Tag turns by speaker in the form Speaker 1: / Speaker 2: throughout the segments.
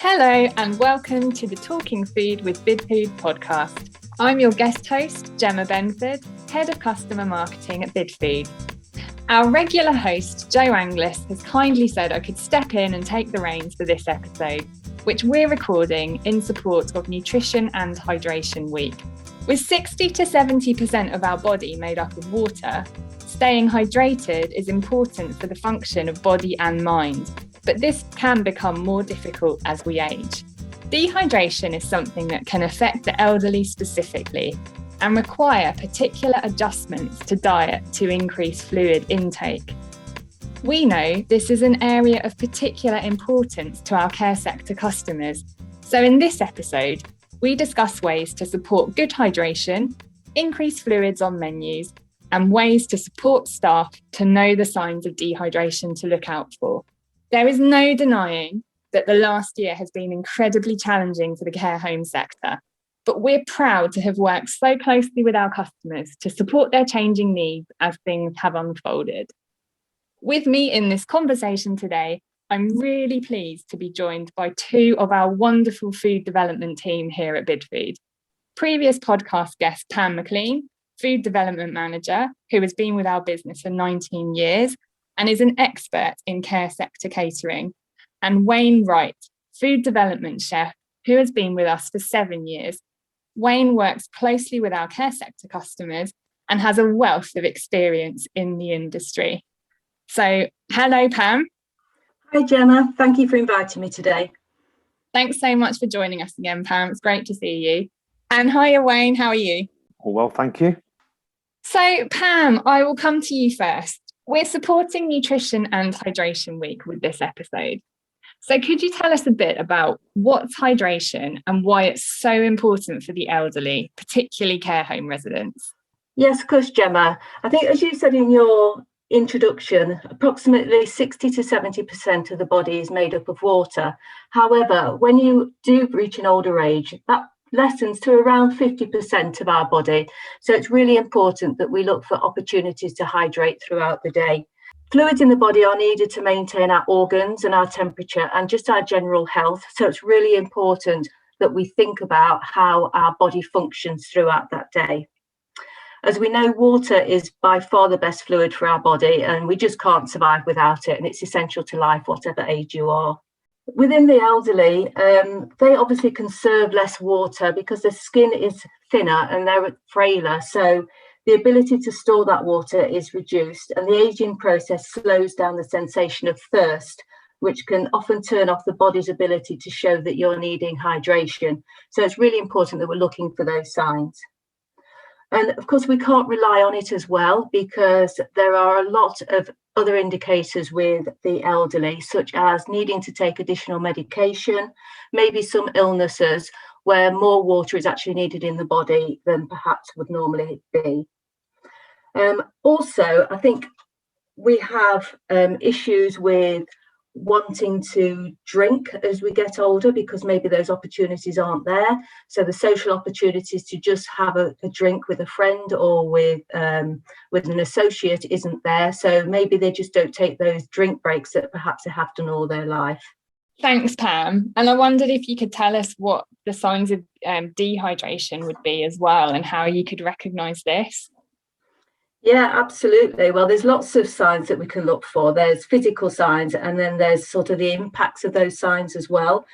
Speaker 1: Hello and welcome to the Talking Food with Bidfood podcast. I'm your guest host, Gemma Benford, Head of Customer Marketing at Bidfood. Our regular host, Joe Anglis, has kindly said I could step in and take the reins for this episode, which we're recording in support of Nutrition and Hydration Week. With 60 to 70% of our body made up of water, staying hydrated is important for the function of body and mind. But this can become more difficult as we age. Dehydration is something that can affect the elderly specifically and require particular adjustments to diet to increase fluid intake. We know this is an area of particular importance to our care sector customers. So in this episode, we discuss ways to support good hydration, increase fluids on menus, and ways to support staff to know the signs of dehydration to look out for. There is no denying that the last year has been incredibly challenging for the care home sector, but we're proud to have worked so closely with our customers to support their changing needs as things have unfolded. With me in this conversation today, I'm really pleased to be joined by two of our wonderful food development team here at Bidfood. Previous podcast guest Pam Maclean, Food Development Manager, who has been with our business for 19 years, and is an expert in care sector catering, and Wright, Food Development Chef, who has been with us for 7 years. Wayne works closely with our care sector customers and has a wealth of experience in the industry. So, hello, Pam.
Speaker 2: Hi, Gemma. Thank you for inviting me today.
Speaker 1: Thanks so much for joining us again, Pam. It's great to see you. And hiya, Wayne. How are you?
Speaker 3: Well, thank you.
Speaker 1: So, Pam, I will come to you first. We're supporting Nutrition and Hydration Week with this episode. So could you tell us a bit about what's hydration and why it's so important for the elderly, particularly care home residents?
Speaker 2: Yes, of course, Gemma. I think, as you said in your introduction, approximately 60 to 70% of the body is made up of water. However, when you do reach an older age, that lessens to around 50% of our body. So it's really important that we look for opportunities to hydrate throughout the day. Fluids in the body are needed to maintain our organs and our temperature and just our general health. So it's really important that we think about how our body functions throughout that day. As we know, water is by far the best fluid for our body, and we just can't survive without it. And it's essential to life, whatever age you are. Within the elderly, they obviously conserve less water because their skin is thinner and they're frailer. So the ability to store that water is reduced, and the aging process slows down the sensation of thirst, which can often turn off the body's ability to show that you're needing hydration. So it's really important that we're looking for those signs. And of course, we can't rely on it as well, because there are a lot of other indicators with the elderly, such as needing to take additional medication, maybe some illnesses where more water is actually needed in the body than perhaps would normally be. Also, I think we have issues with wanting to drink as we get older, because maybe those opportunities aren't there. So the social opportunities to just have a drink with a friend or with an associate isn't there. So maybe they just don't take those drink breaks that perhaps they have done all their life.
Speaker 1: Thanks, Pam. And I wondered if you could tell us what the signs of dehydration would be as well, and how you could recognise this.
Speaker 2: Yeah, absolutely. Well, there's lots of signs that we can look for. There's physical signs, and then there's sort of the impacts of those signs as well.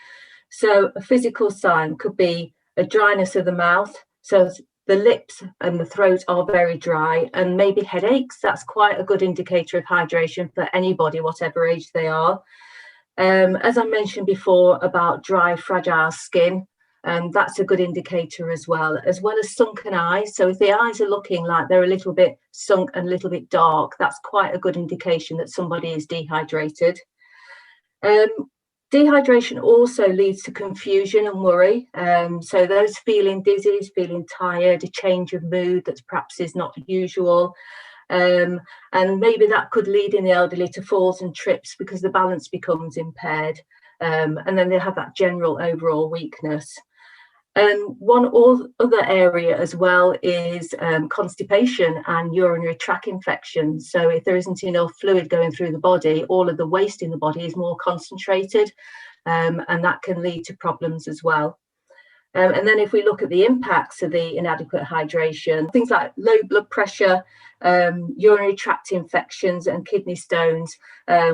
Speaker 2: So a physical sign could be a dryness of the mouth. So the lips and the throat are very dry, and maybe headaches. That's quite a good indicator of hydration for anybody, whatever age they are. As I mentioned before about dry, fragile skin, that's a good indicator as well as sunken eyes. So if the eyes are looking like they're a little bit sunk and a little bit dark, that's quite a good indication that somebody is dehydrated. Dehydration also leads to confusion and worry. So those feeling dizzy, feeling tired, a change of mood that perhaps is not usual. And maybe that could lead in the elderly to falls and trips because the balance becomes impaired. And then they have that general overall weakness. And other area as well is constipation and urinary tract infections. So if there isn't enough fluid going through the body, all of the waste in the body is more concentrated, and that can lead to problems as well. And then if we look at the impacts of the inadequate hydration, things like low blood pressure, urinary tract infections and kidney stones,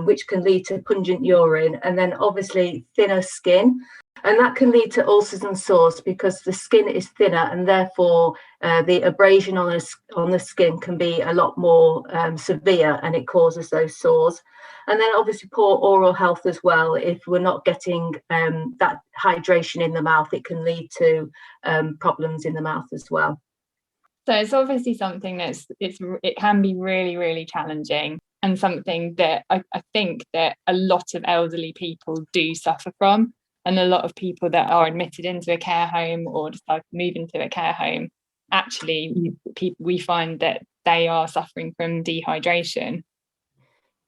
Speaker 2: which can lead to pungent urine, and then obviously thinner skin. And that can lead to ulcers and sores because the skin is thinner, and therefore the abrasion on the skin can be a lot more severe, and it causes those sores. And then obviously poor oral health as well. If we're not getting that hydration in the mouth, it can lead to problems in the mouth as well.
Speaker 1: So it's obviously something it can be really, really challenging, and something that I think that a lot of elderly people do suffer from. And a lot of people that are admitted into a care home or decide to move into a care home, actually, we find that they are suffering from dehydration.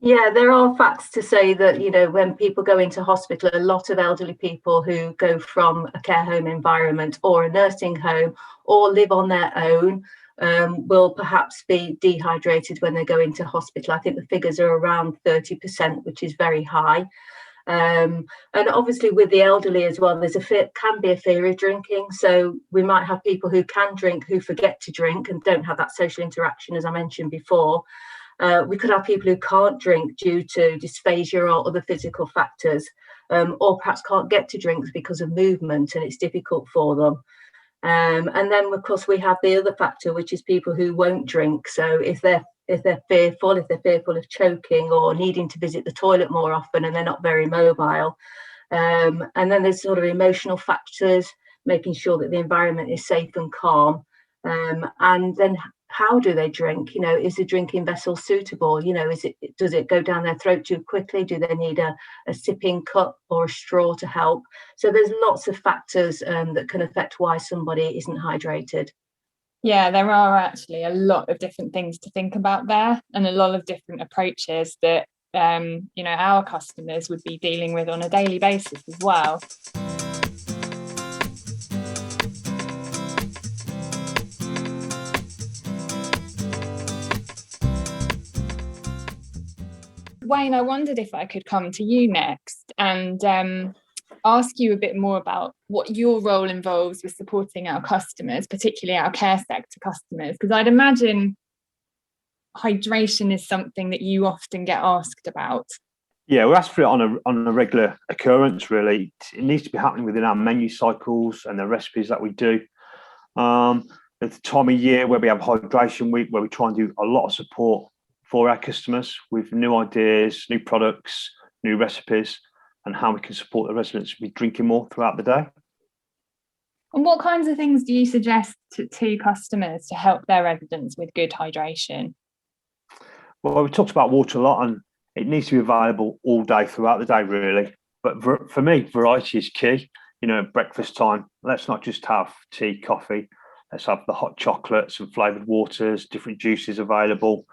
Speaker 2: Yeah, there are facts to say that, when people go into hospital, a lot of elderly people who go from a care home environment or a nursing home or live on their own will perhaps be dehydrated when they go into hospital. I think the figures are around 30%, which is very high. And obviously with the elderly as well, can be a fear of drinking. So we might have people who can drink who forget to drink and don't have that social interaction, as I mentioned before. We could have people who can't drink due to dysphagia or other physical factors, or perhaps can't get to drinks because of movement and it's difficult for them. And then of course we have the other factor, which is people who won't drink. So if they're fearful of choking or needing to visit the toilet more often, and they're not very mobile. And then there's sort of emotional factors, making sure that the environment is safe and calm. And then how do they drink? Is the drinking vessel suitable? Does it go down their throat too quickly? Do they need a sipping cup or a straw to help? So there's lots of factors that can affect why somebody isn't hydrated.
Speaker 1: Yeah, there are actually a lot of different things to think about there, and a lot of different approaches that our customers would be dealing with on a daily basis as well. Wayne, I wondered if I could come to you next and ask you a bit more about what your role involves with supporting our customers, particularly our care sector customers, because I'd imagine hydration is something that you often get asked about.
Speaker 3: Yeah, we're asked for it on a regular occurrence, really. It needs to be happening within our menu cycles and the recipes that we do. At the time of year where we have Hydration Week, where we try and do a lot of support for our customers with new ideas, new products, new recipes, and how we can support the residents with drinking more throughout the day.
Speaker 1: And what kinds of things do you suggest to customers to help their residents with good hydration?
Speaker 3: Well, we talked about water a lot, and it needs to be available all day throughout the day, really. But for me, variety is key. Breakfast time, let's not just have tea, coffee. Let's have the hot chocolates and flavoured waters, different juices available.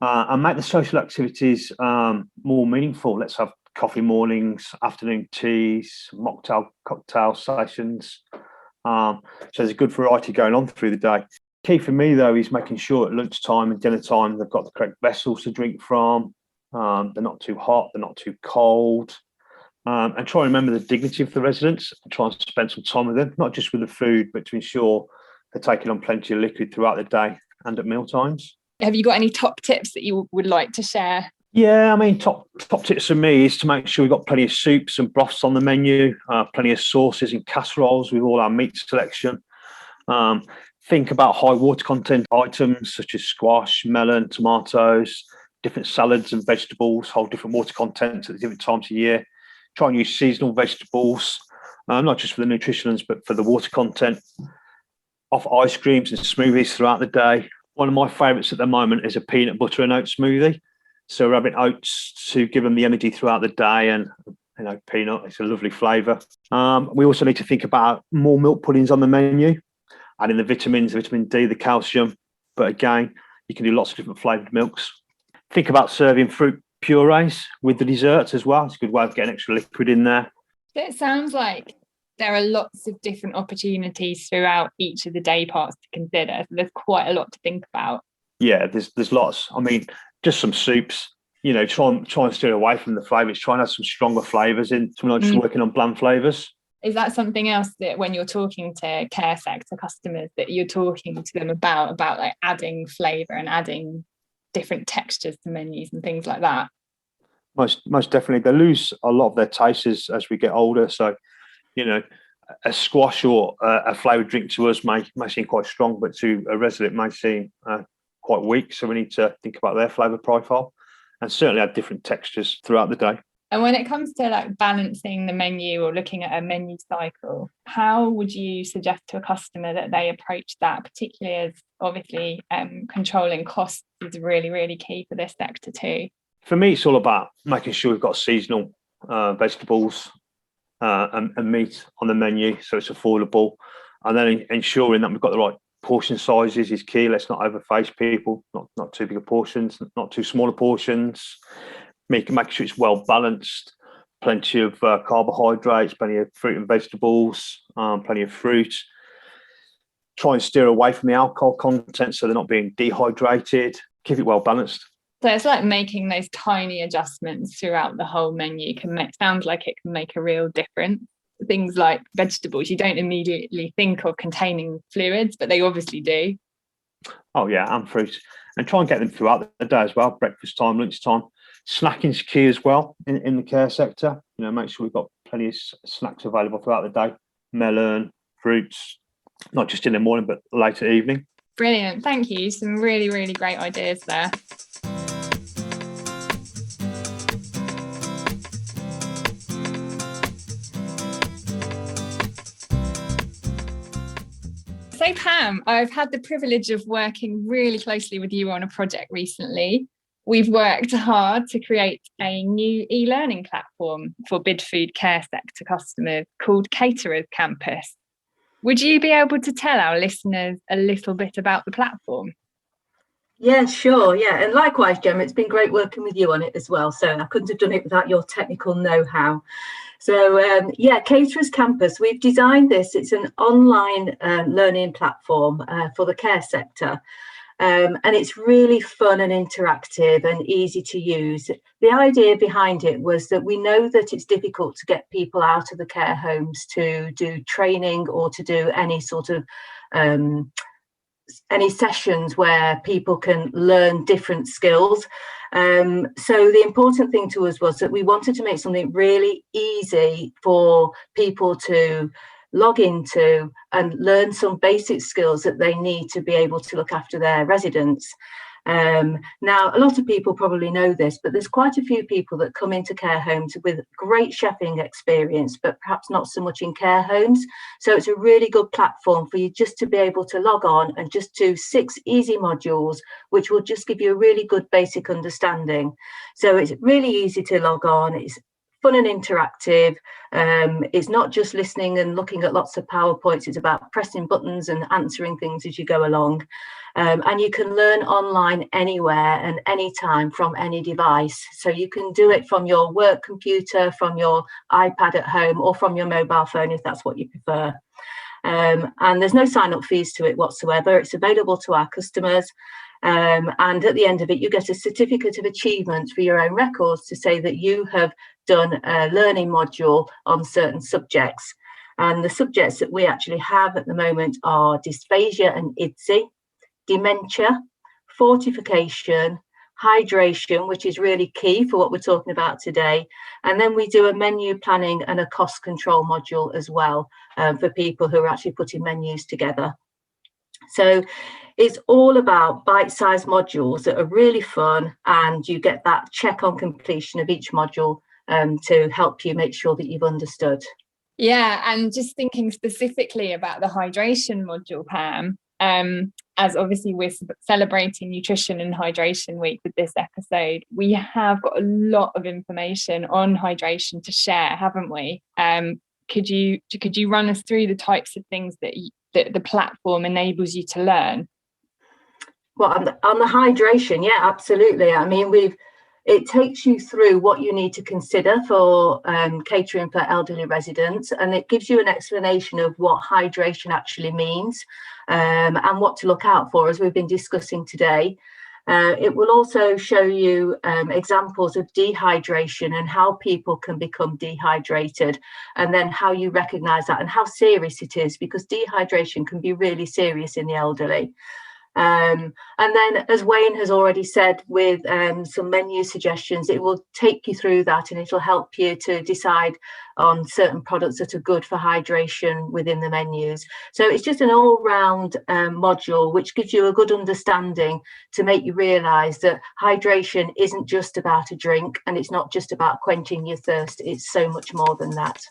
Speaker 3: And make the social activities more meaningful. Let's have coffee mornings, afternoon teas, mocktail, cocktail sessions. So there's a good variety going on through the day. Key for me, though, is making sure at lunchtime and dinner time they've got the correct vessels to drink from. They're not too hot, they're not too cold. And try and remember the dignity of the residents and try and spend some time with them, not just with the food, but to ensure they're taking on plenty of liquid throughout the day and at meal times.
Speaker 1: Have you got any top tips that you would like to share?
Speaker 3: Yeah, I mean, top tips for me is to make sure we've got plenty of soups and broths on the menu, plenty of sauces and casseroles with all our meat selection. Think about high water content items such as squash, melon, tomatoes, different salads and vegetables, hold different water contents at different times of year. Try and use seasonal vegetables, not just for the nutritionals, but for the water content. Offer ice creams and smoothies throughout the day. One of my favourites at the moment is a peanut butter and oat smoothie. So we're having oats to give them the energy throughout the day, and peanut, it's a lovely flavour. We also need to think about more milk puddings on the menu, adding the vitamins, vitamin D, the calcium. But again, you can do lots of different flavoured milks. Think about serving fruit purees with the desserts as well. It's a good way of getting extra liquid in there.
Speaker 1: So it sounds like There are lots of different opportunities throughout each of the day parts to consider. So there's quite a lot to think about.
Speaker 3: Yeah, there's lots. I mean, just some soups. Try and steer away from the flavours. Try and have some stronger flavours in. So we're not just working on bland flavours.
Speaker 1: Is that something else that when you're talking to care sector customers that you're talking to them about like adding flavour and adding different textures to menus and things like that?
Speaker 3: Most definitely. They lose a lot of their tastes as we get older. So, a squash or a flavoured drink to us may seem quite strong, but to a resident may seem quite weak. So we need to think about their flavour profile and certainly add different textures throughout the day.
Speaker 1: And when it comes to like balancing the menu or looking at a menu cycle, how would you suggest to a customer that they approach that, particularly as obviously controlling costs is really, really key for this sector too?
Speaker 3: For me, it's all about making sure we've got seasonal vegetables and meat on the menu so it's affordable, and then ensuring that we've got the right portion sizes is key. Let's not overface people, not too big portions, not too smaller portions. Make sure it's well balanced, plenty of carbohydrates, plenty of fruit and vegetables, plenty of fruit. Try and steer away from the alcohol content so they're not being dehydrated. Keep it well balanced.
Speaker 1: So it's like making those tiny adjustments throughout the whole menu sounds like it can make a real difference. Things like vegetables, you don't immediately think of containing fluids, but they obviously do.
Speaker 3: Oh yeah, and fruit. And try and get them throughout the day as well, breakfast time, lunch time. Snacking's key as well in the care sector. Make sure we've got plenty of snacks available throughout the day. Melon, fruits, not just in the morning, but later evening.
Speaker 1: Brilliant. Thank you. Some really, really great ideas there. So Pam, I've had the privilege of working really closely with you on a project recently. We've worked hard to create a new e-learning platform for Bid Food care sector customers called Caterers Campus. Would you be able to tell our listeners a little bit about the platform?
Speaker 2: Yeah, sure. Yeah. And likewise, Gemma, it's been great working with you on it as well. So I couldn't have done it without your technical know-how. So Caterers Campus, we've designed this. It's an online learning platform for the care sector. And it's really fun and interactive and easy to use. The idea behind it was that we know that it's difficult to get people out of the care homes to do training or to do any sort of any sessions where people can learn different skills. So the important thing to us was that we wanted to make something really easy for people to log into and learn some basic skills that they need to be able to look after their residents. Now, a lot of people probably know this, but there's quite a few people that come into care homes with great chefing experience, but perhaps not so much in care homes. So it's a really good platform for you just to be able to log on and just do 6 easy modules, which will just give you a really good basic understanding. So it's really easy to log on. It's fun and interactive. It's not just listening and looking at lots of PowerPoints. It's about pressing buttons and answering things as you go along. And you can learn online anywhere and anytime from any device. So you can do it from your work computer, from your iPad at home, or from your mobile phone if that's what you prefer. And there's no sign-up fees to it whatsoever. It's available to our customers. And at the end of it, you get a certificate of achievement for your own records to say that you have done a learning module on certain subjects. And the subjects that we actually have at the moment are dysphagia and IDSI, dementia, fortification, hydration, which is really key for what we're talking about today. And then we do a menu planning and a cost control module as well for people who are actually putting menus together. So it's all about bite-sized modules that are really fun, and you get that check on completion of each module to help you make sure that you've understood.
Speaker 1: Yeah, and just thinking specifically about the hydration module, Pam, as obviously we're celebrating Nutrition and Hydration Week with this episode, we have got a lot of information on hydration to share, haven't we? Could you run us through the types of things that the platform enables you to learn?
Speaker 2: Well, on the hydration, yeah, absolutely. I mean, It takes you through what you need to consider for catering for elderly residents, and it gives you an explanation of what hydration actually means and what to look out for, as we've been discussing today. It will also show you examples of dehydration and how people can become dehydrated, and then how you recognise that and how serious it is, because dehydration can be really serious in the elderly. And then, as Wayne has already said, with some menu suggestions, it will take you through that, and it'll help you to decide on certain products that are good for hydration within the menus. So it's just an all-round module which gives you a good understanding to make you realise that hydration isn't just about a drink, and it's not just about quenching your thirst. It's so much more than that.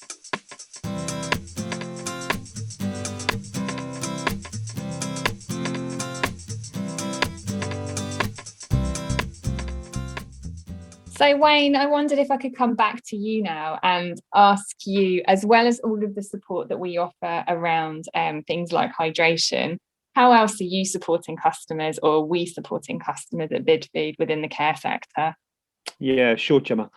Speaker 1: So Wayne, I wondered if I could come back to you now and ask you, as well as all of the support that we offer around things like hydration, how else are you supporting customers, or are we supporting customers at BidFeed within the care sector?
Speaker 3: Yeah, sure, Gemma.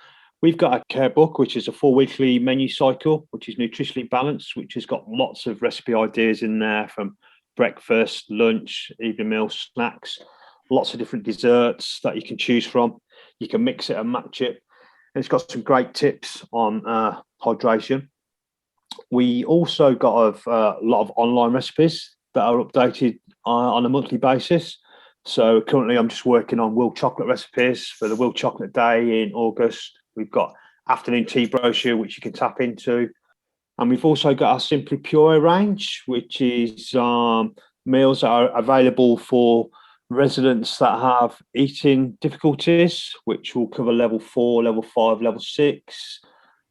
Speaker 3: We've got a care book, which is a 4-weekly menu cycle, which is nutritionally balanced, which has got lots of recipe ideas in there, from breakfast, lunch, evening meals, snacks, lots of different desserts that you can choose from. You can mix it and match it. And it's got some great tips on hydration. We also got a lot of online recipes that are updated on a monthly basis. So currently I'm just working on Will Chocolate recipes for the Will Chocolate Day in August. We've got afternoon tea brochure, which you can tap into. And we've also got our Simply Pure range, which is meals that are available for residents that have eating difficulties, which will cover level 4, level 5, level 6,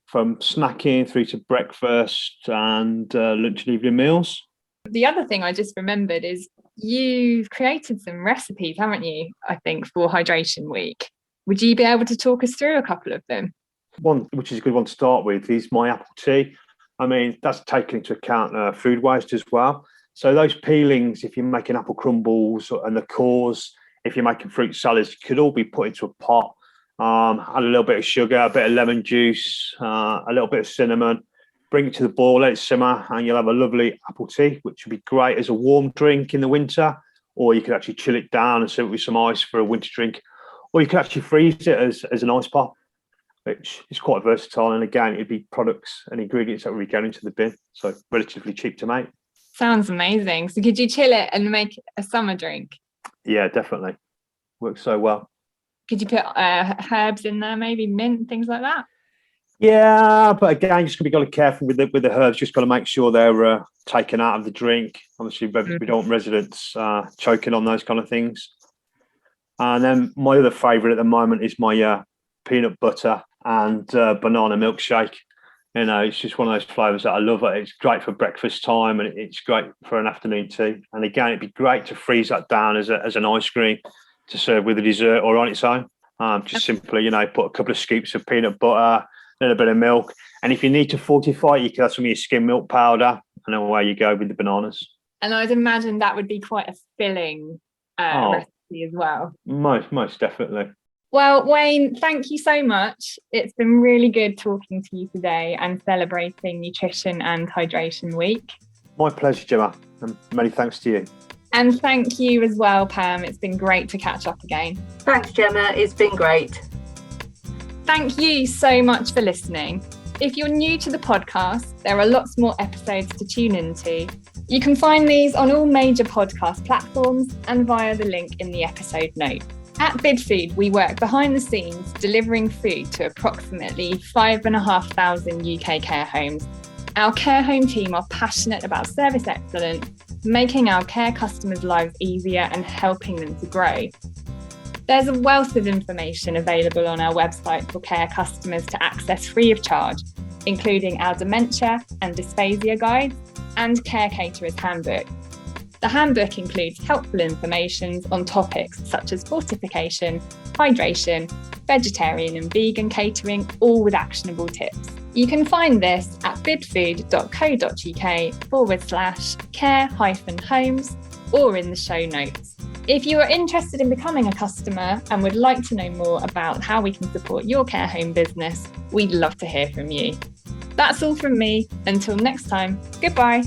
Speaker 3: from snacking through to breakfast and lunch and evening meals.
Speaker 1: The other thing I just remembered is you've created some recipes, haven't you, I think, for Hydration Week. Would you be able to talk us through a couple of them?
Speaker 3: One, which is a good one to start with, is my apple tea. I mean, that's taken into account food waste as well. So those peelings, if you're making apple crumbles, and the cores, if you're making fruit salads, could all be put into a pot. Add a little bit of sugar, a bit of lemon juice, a little bit of cinnamon, bring it to the boil, let it simmer, and you'll have a lovely apple tea, which would be great as a warm drink in the winter, or you could actually chill it down and serve it with some ice for a winter drink, or you could actually freeze it as an ice pop, which is quite versatile. And again, it'd be products and ingredients that would be going into the bin, so relatively cheap to make.
Speaker 1: Sounds amazing. So could you chill it and make a summer drink?
Speaker 3: Yeah, definitely. Works so well.
Speaker 1: Could you put herbs in there, maybe mint, things like that?
Speaker 3: Yeah, but again, just got to be careful with the herbs. Just got to make sure they're taken out of the drink. Obviously, we don't want residents choking on those kind of things. And then my other favourite at the moment is my peanut butter and banana milkshake. You know, it's just one of those flavours that I love. It's great for breakfast time, and it's great for an afternoon tea. And again, it'd be great to freeze that down as an ice cream to serve with a dessert or on its own. Just simply, you know, put a couple of scoops of peanut butter, a little bit of milk. And if you need to fortify it, you can have some of your skim milk powder, and away you go with the bananas. And
Speaker 1: I'd imagine that would be quite a filling recipe as well.
Speaker 3: Most definitely.
Speaker 1: Well, Wayne, thank you so much. It's been really good talking to you today and celebrating Nutrition and Hydration Week.
Speaker 3: My pleasure, Gemma, and many thanks to you.
Speaker 1: And thank you as well, Pam. It's been great to catch up again.
Speaker 2: Thanks, Gemma. It's been great.
Speaker 1: Thank you so much for listening. If you're new to the podcast, there are lots more episodes to tune into. You can find these on all major podcast platforms and via the link in the episode notes. At BidFeed, we work behind the scenes delivering food to approximately 5,500 UK care homes. Our care home team are passionate about service excellence, making our care customers' lives easier and helping them to grow. There's a wealth of information available on our website for care customers to access free of charge, including our dementia and dysphagia guides and Care Caterers Handbook. The handbook includes helpful information on topics such as fortification, hydration, vegetarian and vegan catering, all with actionable tips. You can find this at bidfood.co.uk/care-homes or in the show notes. If you are interested in becoming a customer and would like to know more about how we can support your care home business, we'd love to hear from you. That's all from me. Until next time, goodbye.